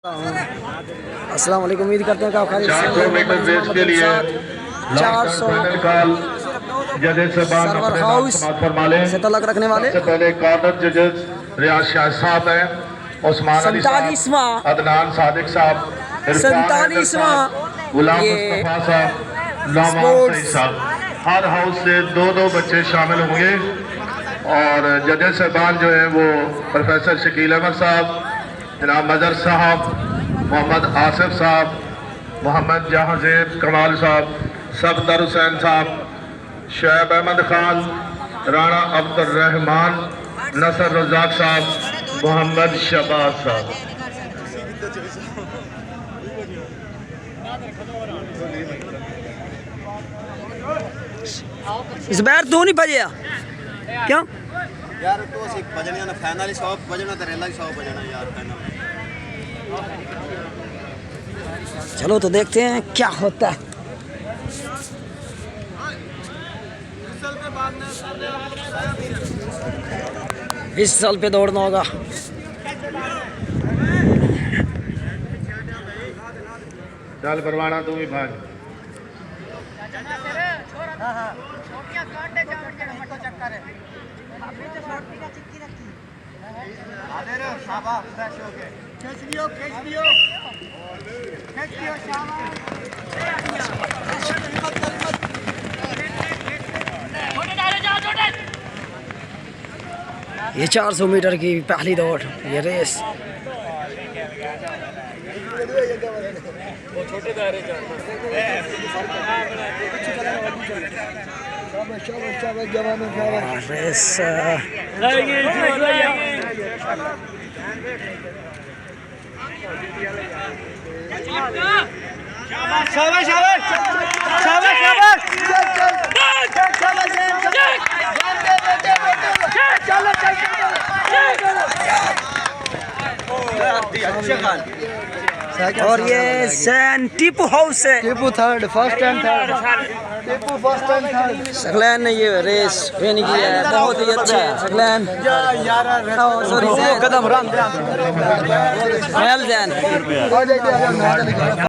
अस्सलाम वालेकुम। उम्मीद करते हैं कि आप खैरियत से 400 मीटर रेस के लिए 400 सर्वर हाउस से तलक रखने वाले सबसे पहले कॉर्नर जजेस रियाज शाह साहब हैं, उस्मान अली साहब, 47वां अदनान सादिक साहब, इरफान हैदर साहब, गुलाम ये मुस्तफा साहब, नौमान सईद साहब। हर हाउस से दो बच्चे शामिल होंगे और जजेस साहबान जो हैं वो प्रोफेसर शकील अहमद साहब, जनाब मजर साहब, मोहम्मद आसिफ साहब, मोहम्मद जहांजेब कमाल साहब, सफदर हुसैन साहब, शुएब अहमद खान, राणा अब्दुर्रहमान, नसर रज़ाक साहब, मोहम्मद शबाज साहब। इस बार तू नहीं बजे क्यों यार? तो ਅਸੀਂ ਵਜਣਿਆਂ ਨੇ ਫਾਈਨਲ ਹੀ 100 ਵਜਣਾ ਤੇ ਰੇਲਾ ਹੀ 100 ਵਜਣਾ यार फाइनल। चलो तो देखते हैं क्या होता है। इस साल पे दौड़ना होगा। चल परवाना तू भी भाग। ये 400 मीटर की पहली दौड़, ये रेस रेस और ये सैन टीपू हाउस है। Tipu third, first and third. Tipu first and third. Saqlain ने ये रेस विन किया है, बहुत ही अच्छे सकलैन। सॉरी कदम राम वेल डन।